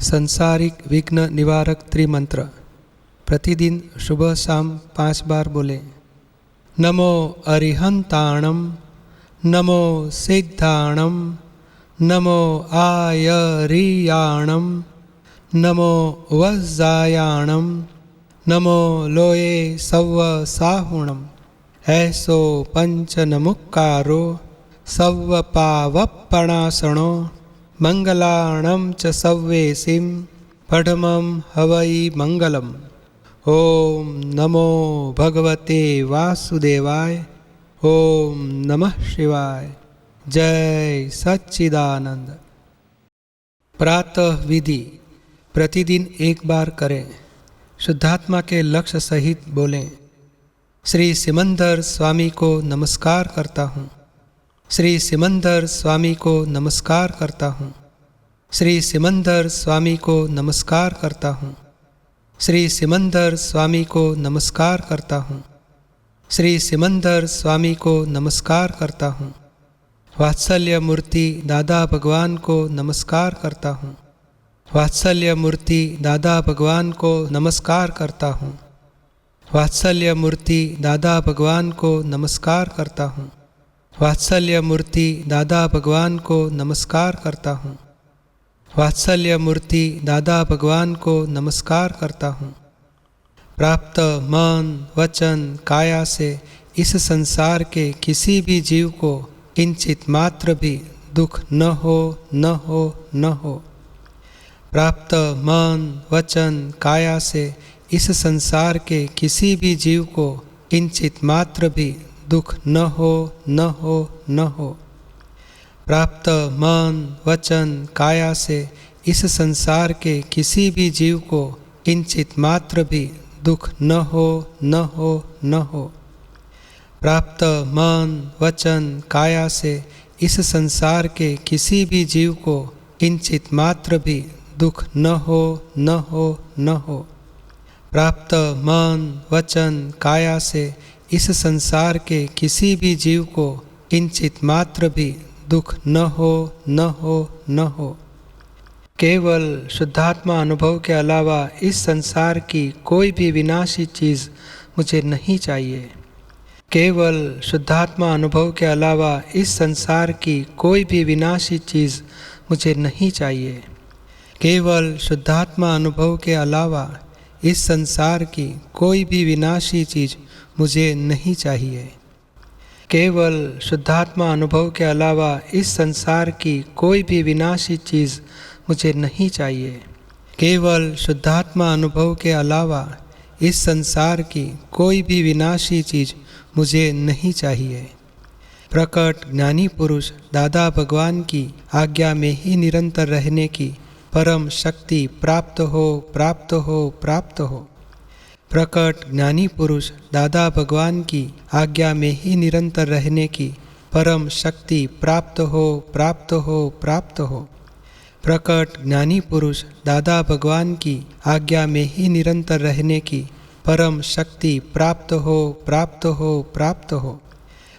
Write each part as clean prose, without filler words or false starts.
संसारिक विघ्न निवारक त्रिमंत्र प्रतिदिन सुबह शाम 5 बार बोले। नमो अरिहंताणम, नमो सिद्धाणम, नमो आयरियाणम, नमो वज्जायाणम, नमो लोये सव्व साहुणम। ऐसो पंचनमुक्कारो सव्व पावपणासणो मंगलाणं च सव्वेसिं पठमं हवै मंगलम। ओम नमो भगवते वासुदेवाय। ओम नमः शिवाय। जय सच्चिदानंद। प्रातः विधि प्रतिदिन 1 बार करें। शुद्धात्मा के लक्ष्य सहित बोलें। श्री सिमंदर स्वामी को नमस्कार करता हूँ। श्री सिमंदर स्वामी को नमस्कार करता हूँ। श्री सिमंदर स्वामी को नमस्कार करता हूँ। श्री सिमंदर स्वामी को नमस्कार करता हूँ। श्री सिमंदर स्वामी को नमस्कार करता हूँ। वात्सल्य मूर्ति दादा भगवान को नमस्कार करता हूँ। वात्सल्य मूर्ति दादा भगवान को नमस्कार करता हूँ। वात्सल्य मूर्ति दादा भगवान को नमस्कार करता हूँ। वात्सल्य मूर्ति दादा भगवान को नमस्कार करता हूँ। वात्सल्य मूर्ति दादा भगवान को नमस्कार करता हूँ। प्राप्त मन वचन काया से इस संसार के किसी भी जीव को किंचित मात्र भी दुख न हो, न हो, न हो। प्राप्त मन वचन काया से इस संसार के किसी भी जीव को किंचित मात्र भी दुख न हो, न हो, न हो। प्राप्त मन वचन काया से इस संसार के किसी भी जीव को किंचित मात्र भी दुख न हो, न हो, न हो। प्राप्त मन वचन काया से इस संसार के किसी भी जीव को किंचित मात्र भी दुख न हो, न हो, न हो। प्राप्त मन वचन काया से इस संसार के किसी भी जीव को किंचित मात्र भी दुख न हो, न हो, न हो। केवल शुद्धात्मा अनुभव के अलावा इस संसार की कोई भी विनाशी चीज़ मुझे नहीं चाहिए। केवल शुद्धात्मा अनुभव के अलावा इस संसार की कोई भी विनाशी चीज़ मुझे नहीं चाहिए। केवल शुद्धात्मा अनुभव के अलावा इस संसार की कोई भी विनाशी चीज़ मुझे नहीं चाहिए। केवल शुद्धात्मा अनुभव के अलावा इस संसार की कोई भी विनाशी चीज़ मुझे नहीं चाहिए। केवल शुद्धात्मा अनुभव के अलावा इस संसार की कोई भी विनाशी चीज़ मुझे नहीं चाहिए। प्रकट ज्ञानी पुरुष दादा भगवान की आज्ञा में ही निरंतर रहने की परम शक्ति प्राप्त हो, प्राप्त हो, प्राप्त हो। प्रकट ज्ञानी पुरुष दादा भगवान की आज्ञा में ही निरंतर रहने की परम शक्ति प्राप्त हो, प्राप्त हो, प्राप्त हो। प्रकट ज्ञानी पुरुष दादा भगवान की आज्ञा में ही निरंतर रहने की परम शक्ति प्राप्त हो, प्राप्त हो, प्राप्त हो।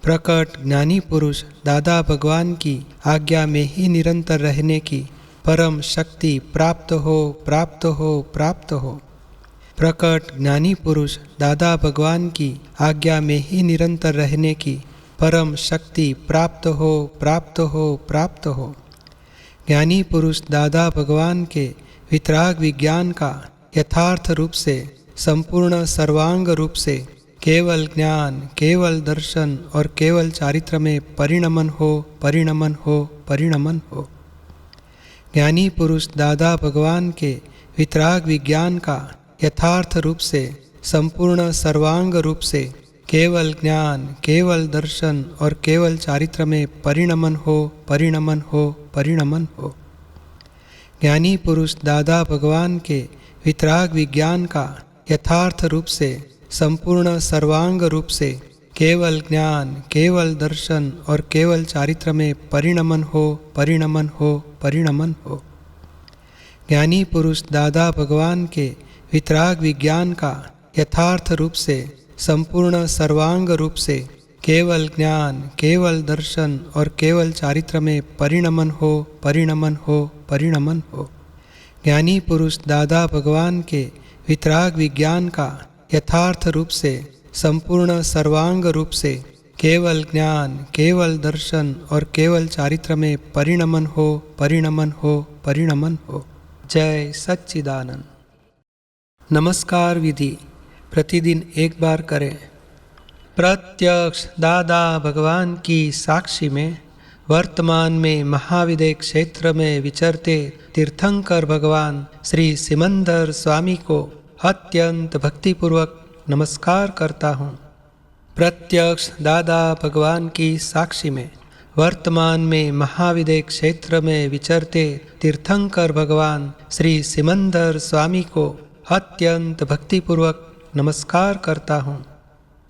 प्रकट ज्ञानी पुरुष दादा भगवान की आज्ञा में ही निरंतर रहने की परम शक्ति प्राप्त हो, प्राप्त हो, प्राप्त हो। प्रकट ज्ञानी पुरुष दादा भगवान की आज्ञा में ही निरंतर रहने की परम शक्ति प्राप्त हो, प्राप्त हो, प्राप्त हो। ज्ञानी पुरुष दादा भगवान के वितराग विज्ञान का यथार्थ रूप से संपूर्ण सर्वांग रूप से केवल ज्ञान, केवल दर्शन और केवल चारित्र में परिणमन हो, परिणमन हो, परिणमन हो। ज्ञानी पुरुष दादा भगवान के वितराग विज्ञान का यथार्थ रूप से संपूर्ण सर्वांग रूप से केवल ज्ञान, केवल दर्शन और केवल चारित्र में परिणमन हो, परिणमन हो, परिणमन हो। ज्ञानी पुरुष दादा भगवान के वितराग विज्ञान का यथार्थ रूप से संपूर्ण सर्वांग रूप से केवल ज्ञान, केवल दर्शन और केवल चारित्र में परिणमन हो, परिणमन हो, परिणमन हो। ज्ञानी पुरुष दादा भगवान के वितराग विज्ञान का यथार्थ रूप से संपूर्ण सर्वांग रूप से केवल ज्ञान, केवल दर्शन और केवल चारित्र में परिणमन हो, परिणमन हो, परिणमन हो। ज्ञानी पुरुष दादा भगवान के वितराग विज्ञान का यथार्थ रूप से, संपूर्ण सर्वांग रूप से, केवल ज्ञान, केवल दर्शन और केवल चारित्र में परिणमन हो, परिणमन हो, परिणमन हो। जय सच्चिदानंद। नमस्कार विधि प्रतिदिन एक बार करें। प्रत्यक्ष दादा भगवान की साक्षी में वर्तमान में महाविदय क्षेत्र में विचरते तीर्थंकर भगवान श्री सिमंदर स्वामी को अत्यंत भक्तिपूर्वक नमस्कार करता हूँ। प्रत्यक्ष दादा भगवान की साक्षी में वर्तमान में महाविदय क्षेत्र में विचरते तीर्थंकर भगवान श्री सिमंदर स्वामी को अत्यंत भक्तिपूर्वक नमस्कार करता हूँ।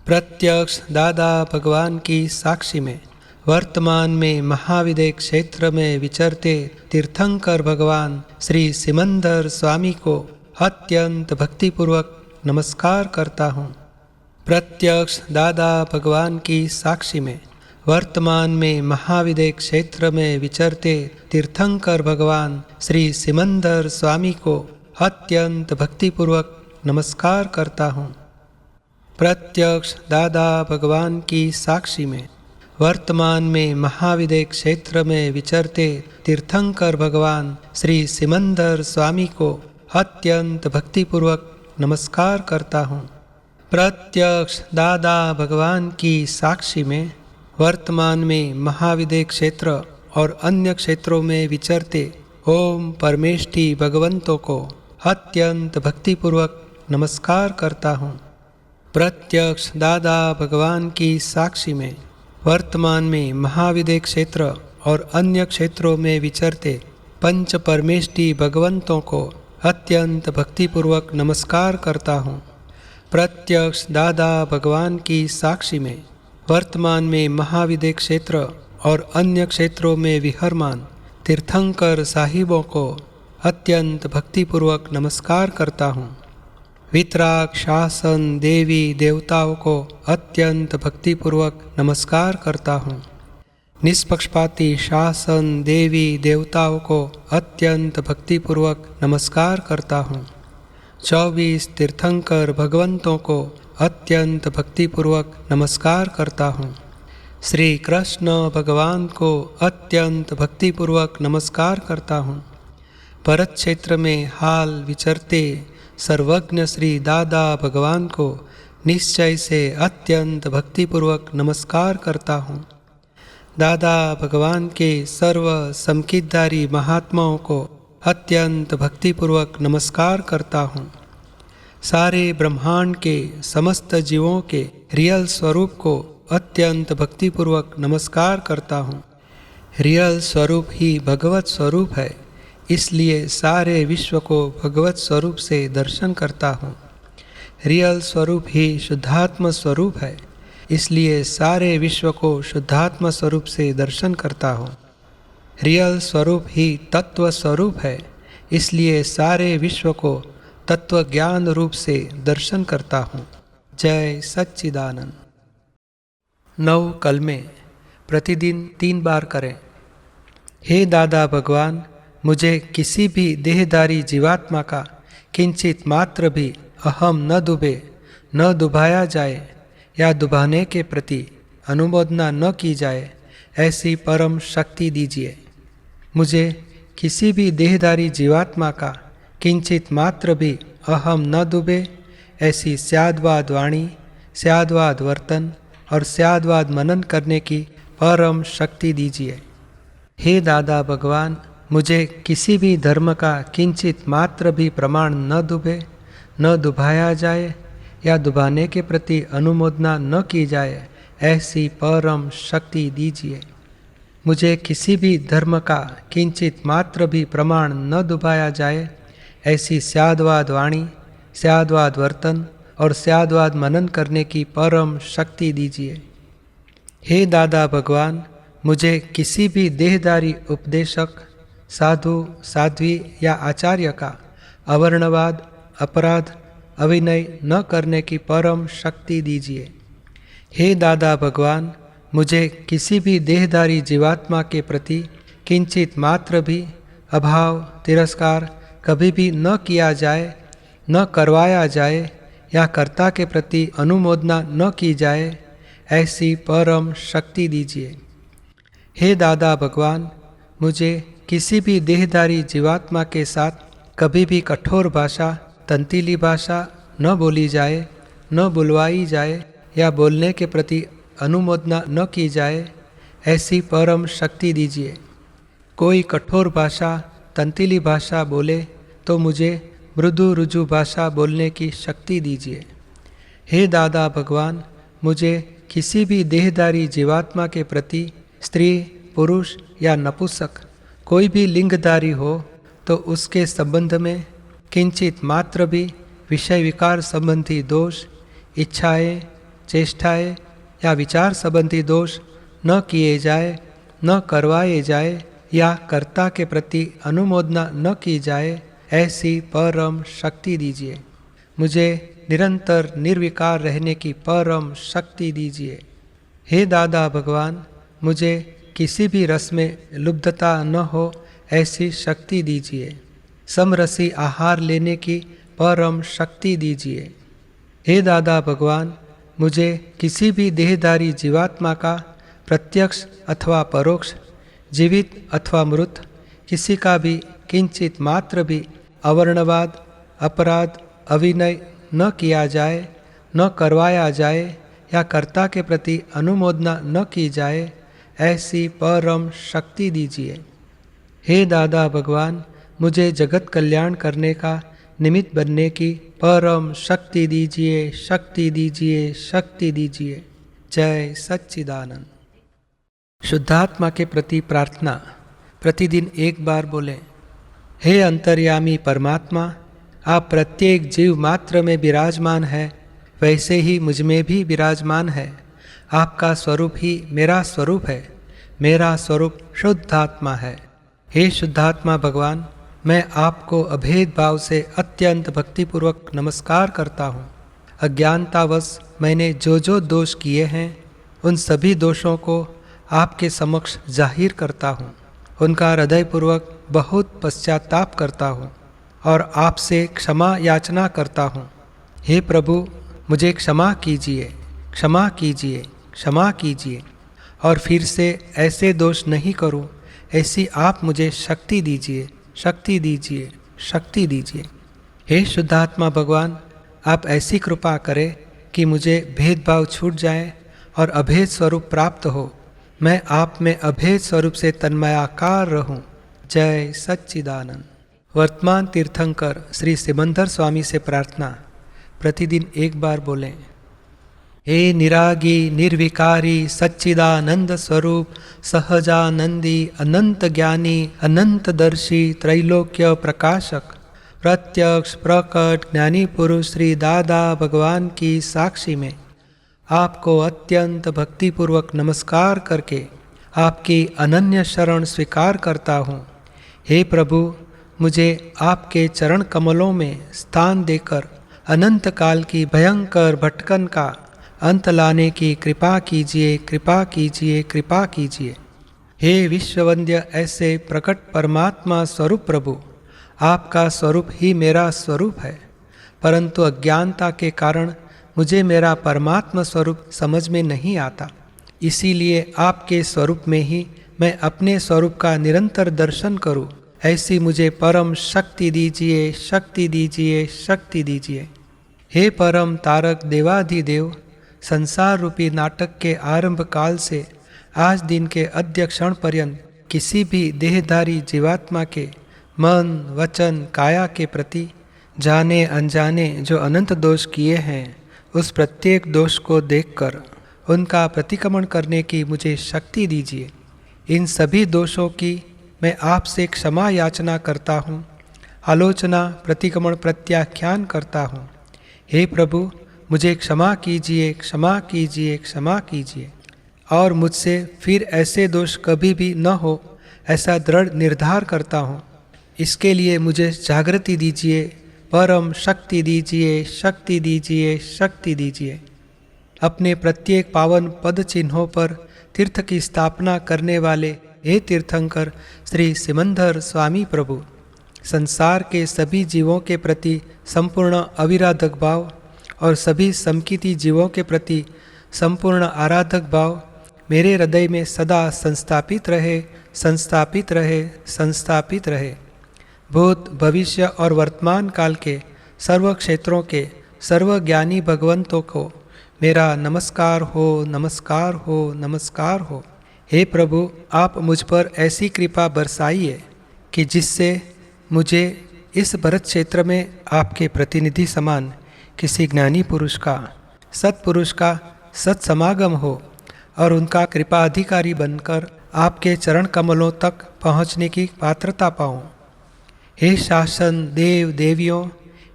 प्रत्यक्ष दादा भगवान की साक्षी में वर्तमान में महाविदय क्षेत्र में विचरते तीर्थंकर भगवान श्री सिमंदर स्वामी को अत्यंत भक्तिपूर्वक नमस्कार करता हूँ। प्रत्यक्ष दादा भगवान की साक्षी में वर्तमान में महाविदय क्षेत्र में विचरते तीर्थंकर भगवान श्री सिमंदर स्वामी को अत्यंत भक्तिपूर्वक नमस्कार करता हूँ। प्रत्यक्ष दादा भगवान की साक्षी में वर्तमान में महाविदय क्षेत्र में विचरते तीर्थंकर भगवान श्री सिमंदर स्वामी को अत्यंत भक्तिपूर्वक नमस्कार करता हूँ। प्रत्यक्ष दादा भगवान की साक्षी में वर्तमान में महाविदय क्षेत्र और अन्य क्षेत्रों में विचरते ओम परमेष्ठी भगवंतों को अत्यंत भक्तिपूर्वक नमस्कार करता हूँ। प्रत्यक्ष दादा भगवान की साक्षी में वर्तमान में महाविदय क्षेत्र और अन्य क्षेत्रों में विचरते पंच परमेष्ठी भगवंतों को अत्यंत भक्तिपूर्वक नमस्कार करता हूँ। प्रत्यक्ष दादा भगवान की साक्षी में वर्तमान में महाविदय क्षेत्र और अन्य क्षेत्रों में विहरमान तीर्थंकर साहिबों को अत्यंत भक्तिपूर्वक नमस्कार करता हूँ। वितराग शासन देवी देवताओं को अत्यंत भक्तिपूर्वक नमस्कार करता हूँ। निष्पक्षपाती शासन देवी देवताओं को अत्यंत भक्तिपूर्वक नमस्कार करता हूँ। 24 तीर्थंकर भगवंतों को अत्यंत भक्तिपूर्वक नमस्कार करता हूँ। श्री कृष्ण भगवान को अत्यंत भक्तिपूर्वक नमस्कार करता हूँ। भरत क्षेत्र में हाल विचरते सर्वज्ञ श्री दादा भगवान को निश्चय से अत्यंत भक्तिपूर्वक नमस्कार करता हूँ। दादा भगवान के सर्व समकितधारी महात्माओं को अत्यंत भक्तिपूर्वक नमस्कार करता हूँ। सारे ब्रह्मांड के समस्त जीवों के रियल स्वरूप को अत्यंत भक्तिपूर्वक नमस्कार करता हूँ। रियल स्वरूप ही भगवत स्वरूप है, इसलिए सारे विश्व को भगवत स्वरूप से दर्शन करता हूँ। रियल स्वरूप ही शुद्धात्म स्वरूप है, इसलिए सारे विश्व को शुद्धात्म स्वरूप से दर्शन करता हूँ। रियल स्वरूप ही तत्व स्वरूप है, इसलिए सारे विश्व को तत्व ज्ञान रूप से दर्शन करता हूँ। जय सच्चिदानंद। 9 कलमे प्रतिदिन 3 बार करें। हे दादा भगवान, मुझे किसी भी देहधारी जीवात्मा का किंचित मात्र भी अहम न डूबे, न डुबाया जाए या डुबाने के प्रति अनुमोदना न की जाए, ऐसी परम शक्ति दीजिए। मुझे किसी भी देहधारी जीवात्मा का किंचित मात्र भी अहम न डूबे, ऐसी स्याद्वाद वाणी, स्याद्वाद वर्तन और स्याद्वाद मनन करने की परम शक्ति दीजिए। हे दादा भगवान, मुझे किसी भी धर्म का किंचित मात्र भी प्रमाण न डूबे, न डुबाया जाए या डुबाने के प्रति अनुमोदना न की जाए, ऐसी परम शक्ति दीजिए। मुझे किसी भी धर्म का किंचित मात्र भी प्रमाण न डुबाया जाए, ऐसी स्याद्वाद वाणी, स्याद्वाद वर्तन और स्याद्वाद मनन करने की परम शक्ति दीजिए। हे दादा भगवान, मुझे किसी भी देहधारी उपदेशक, साधु, साध्वी या आचार्य का अवर्णवाद, अपराध, अविनय न करने की परम शक्ति दीजिए। हे दादा भगवान, मुझे किसी भी देहधारी जीवात्मा के प्रति किंचित मात्र भी अभाव, तिरस्कार, कभी भी न किया जाए, न करवाया जाए या कर्ता के प्रति अनुमोदना न की जाए, ऐसी परम शक्ति दीजिए। हे दादा भगवान, मुझे किसी भी देहधारी जीवात्मा के साथ कभी भी कठोर भाषा, तंतीली भाषा न बोली जाए, न बुलवाई जाए या बोलने के प्रति अनुमोदना न की जाए, ऐसी परम शक्ति दीजिए। कोई कठोर भाषा, तंतीली भाषा बोले तो मुझे मृदु रुजु भाषा बोलने की शक्ति दीजिए। हे दादा भगवान, मुझे किसी भी देहधारी जीवात्मा के प्रति स्त्री, पुरुष या नपुंसक कोई भी लिंगधारी हो तो उसके संबंध में किंचित मात्र भी विषय विकार संबंधी दोष, इच्छाएं, चेष्टाएं या विचार संबंधी दोष न किए जाए, न करवाए जाए या कर्ता के प्रति अनुमोदना न की जाए, ऐसी परम शक्ति दीजिए। मुझे निरंतर निर्विकार रहने की परम शक्ति दीजिए। हे दादा भगवान, मुझे किसी भी रस में लुब्धता न हो, ऐसी शक्ति दीजिए। समरसी आहार लेने की परम शक्ति दीजिए। हे दादा भगवान, मुझे किसी भी देहधारी जीवात्मा का प्रत्यक्ष अथवा परोक्ष, जीवित अथवा मृत, किसी का भी किंचित मात्र भी अवर्णवाद, अपराध, अविनय न किया जाए, न करवाया जाए या कर्ता के प्रति अनुमोदना न की जाए, ऐसी परम शक्ति दीजिए। हे दादा भगवान, मुझे जगत कल्याण करने का निमित्त बनने की परम शक्ति दीजिए, शक्ति दीजिए, शक्ति दीजिए। जय सच्चिदानंद। शुद्धात्मा के प्रति प्रार्थना प्रतिदिन एक बार बोलें। हे अंतर्यामी परमात्मा, आप प्रत्येक जीव मात्र में विराजमान है, वैसे ही मुझ में भी विराजमान है। आपका स्वरूप ही मेरा स्वरूप है। मेरा स्वरूप शुद्धात्मा है। हे शुद्धात्मा भगवान, मैं आपको अभेद भाव से अत्यंत भक्तिपूर्वक नमस्कार करता हूँ। अज्ञानतावश मैंने जो जो दोष किए हैं, उन सभी दोषों को आपके समक्ष जाहिर करता हूँ। उनका हृदयपूर्वक बहुत पश्चाताप करता हूँ और आपसे क्षमा याचना करता हूँ। हे प्रभु, मुझे क्षमा कीजिए, क्षमा कीजिए, क्षमा कीजिए और फिर से ऐसे दोष नहीं करूँ, ऐसी आप मुझे शक्ति दीजिए, शक्ति दीजिए, शक्ति दीजिए। हे शुद्धात्मा भगवान, आप ऐसी कृपा करें कि मुझे भेदभाव छूट जाए और अभेद स्वरूप प्राप्त हो। मैं आप में अभेद स्वरूप से तन्मयाकार रहूं। जय सच्चिदानंद। वर्तमान तीर्थंकर श्री सिमंदर स्वामी से प्रार्थना प्रतिदिन एक बार बोलें। हे निरागी, निर्विकारी, सच्चिदानंद स्वरूप, सहजानंदी, अनंत ज्ञानी, अनंतदर्शी, त्रैलोक्य प्रकाशक, प्रत्यक्ष प्रकट ज्ञानी पुरुष श्री दादा भगवान की साक्षी में आपको अत्यंत भक्तिपूर्वक नमस्कार करके आपकी अनन्य शरण स्वीकार करता हूँ। हे प्रभु, मुझे आपके चरण कमलों में स्थान देकर अनंत काल की भयंकर भटकन का अंत लाने की कृपा कीजिए, कृपा कीजिए, कृपा कीजिए। हे विश्ववंद्य ऐसे प्रकट परमात्मा स्वरूप प्रभु, आपका स्वरूप ही मेरा स्वरूप है, परंतु अज्ञानता के कारण मुझे मेरा परमात्मा स्वरूप समझ में नहीं आता। इसीलिए आपके स्वरूप में ही मैं अपने स्वरूप का निरंतर दर्शन करूं, ऐसी मुझे परम शक्ति दीजिए, शक्ति दीजिए, शक्ति दीजिए। हे परम तारक देवाधिदेव, संसार रूपी नाटक के आरंभ काल से आज दिन के अद्य क्षण पर्यंत किसी भी देहधारी जीवात्मा के मन, वचन, काया के प्रति जाने अनजाने जो अनंत दोष किए हैं, उस प्रत्येक दोष को देखकर उनका प्रतिक्रमण करने की मुझे शक्ति दीजिए। इन सभी दोषों की मैं आपसे क्षमा याचना करता हूँ, आलोचना, प्रतिक्रमण, प्रत्याख्यान करता हूँ। हे प्रभु, मुझे क्षमा कीजिए, क्षमा कीजिए, क्षमा कीजिए और मुझसे फिर ऐसे दोष कभी भी न हो, ऐसा दृढ़ निर्धार करता हूँ। इसके लिए मुझे जागृति दीजिए, परम शक्ति दीजिए, शक्ति दीजिए, शक्ति दीजिए। अपने प्रत्येक पावन पद चिन्हों पर तीर्थ की स्थापना करने वाले हे तीर्थंकर श्री सिमंदर स्वामी प्रभु, संसार के सभी जीवों के प्रति संपूर्ण अविराधक भाव और सभी समकिती जीवों के प्रति संपूर्ण आराधक भाव मेरे हृदय में सदा संस्थापित रहे, संस्थापित रहे, संस्थापित रहे। भूत, भविष्य और वर्तमान काल के सर्व क्षेत्रों के सर्वज्ञानी भगवंतों को मेरा नमस्कार हो, नमस्कार हो, नमस्कार हो। हे प्रभु, आप मुझ पर ऐसी कृपा बरसाइए कि जिससे मुझे इस भरत क्षेत्र में आपके प्रतिनिधि समान किसी ज्ञानी पुरुष का, सत्पुरुष का सत्समागम हो और उनका कृपा अधिकारी बनकर आपके चरण कमलों तक पहुँचने की पात्रता पाऊँ। हे शासन देव देवियों,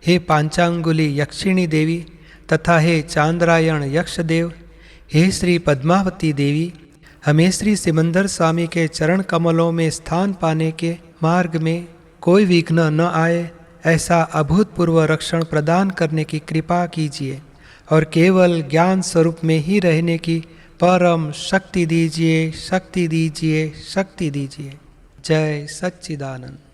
हे पांचांगुली यक्षिणी देवी तथा हे चांद्रायण यक्ष देव, हे श्री पद्मावती देवी, हमें श्री सिमंदर स्वामी के चरण कमलों में स्थान पाने के मार्ग में कोई विघ्न न आए, ऐसा अभूतपूर्व रक्षण प्रदान करने की कृपा कीजिए और केवल ज्ञान स्वरूप में ही रहने की परम शक्ति दीजिए, शक्ति दीजिए, शक्ति दीजिए। जय सच्चिदानंद।